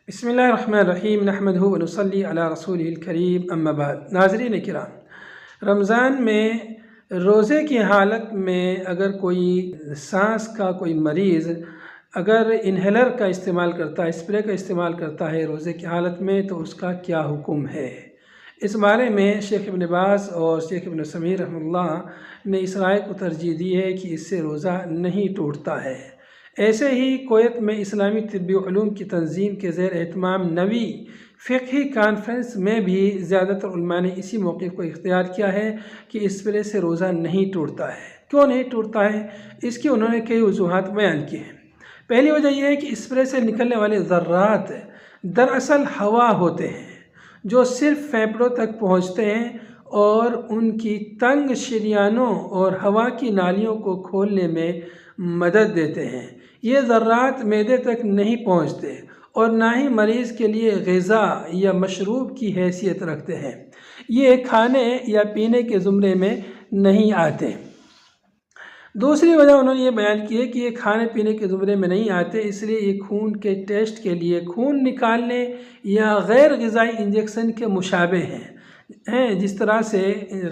بسم اللہ الرحمن الرحیم نحمدہ و نصلی علی رسولہ الکریم اما بعد۔ ناظرین کرام، رمضان میں روزے کی حالت میں اگر کوئی سانس کا کوئی مریض اگر انہیلر کا استعمال کرتا ہے، اسپرے کا استعمال کرتا ہے روزے کی حالت میں، تو اس کا کیا حکم ہے؟ اس بارے میں شیخ ابن باز اور شیخ ابن عثیمین رحمہ اللہ نے اس رائے کو ترجیح دی ہے کہ اس سے روزہ نہیں ٹوٹتا ہے۔ ایسے ہی کویت میں اسلامی طبی علوم کی تنظیم کے زیر اہتمام 9ویں فقہی کانفرنس میں بھی زیادہ تر علماء نے اسی موقف کو اختیار کیا ہے کہ اسپرے سے روزہ نہیں ٹوٹتا ہے۔ کیوں نہیں ٹوٹتا ہے؟ اس کی انہوں نے کئی وجوہات بیان کی ہیں۔ پہلی وجہ یہ ہے کہ اسپرے سے نکلنے والے ذرات دراصل ہوا ہوتے ہیں جو صرف پھیپھڑوں تک پہنچتے ہیں اور ان کی تنگ شریانوں اور ہوا کی نالیوں کو کھولنے میں مدد دیتے ہیں۔ یہ ذرات معدے تک نہیں پہنچتے اور نہ ہی مریض کے لیے غذا یا مشروب کی حیثیت رکھتے ہیں۔ یہ کھانے یا پینے کے زمرے میں نہیں آتے۔ دوسری وجہ انہوں نے یہ بیان کی ہے کہ یہ کھانے پینے کے زمرے میں نہیں آتے، اس لیے یہ خون کے ٹیسٹ کے لیے خون نکالنے یا غیر غذائی انجیکشن کے مشابہ ہیں۔ جس طرح سے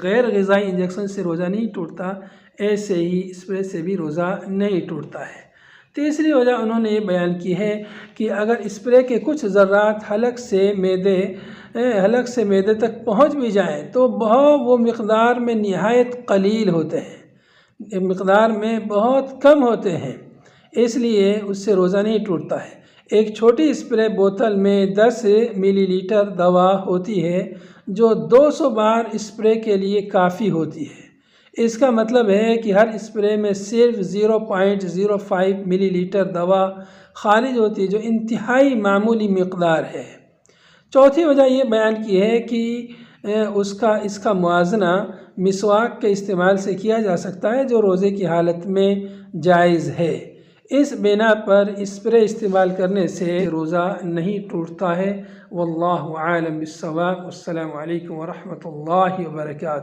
غیر غذائی انجیکشن سے روزہ نہیں ٹوٹتا، ایسے ہی اسپرے سے بھی روزہ نہیں ٹوٹتا ہے۔ تیسری وجہ انہوں نے یہ بیان کی ہے کہ اگر اسپرے کے کچھ ذرات حلق سے معدے تک پہنچ بھی جائیں تو وہ مقدار میں نہایت قلیل ہوتے ہیں، مقدار میں بہت کم ہوتے ہیں، اس لیے اس سے روزہ نہیں ٹوٹتا ہے۔ ایک چھوٹی اسپرے بوتل میں 10 ملی لیٹر دوا ہوتی ہے جو 200 بار اسپرے کے لیے کافی ہوتی ہے۔ اس کا مطلب ہے کہ ہر اسپرے میں صرف 0.05 ملی لیٹر دوا خارج ہوتی ہے، جو انتہائی معمولی مقدار ہے۔ چوتھی وجہ یہ بیان کی ہے کہ اس کا موازنہ مسواک کے استعمال سے کیا جا سکتا ہے جو روزے کی حالت میں جائز ہے۔ اس بنا پر اسپرے استعمال کرنے سے روزہ نہیں ٹوٹتا ہے۔ واللہ اعلم بالصواب۔ السلام علیکم ورحمۃ اللہ وبرکاتہ۔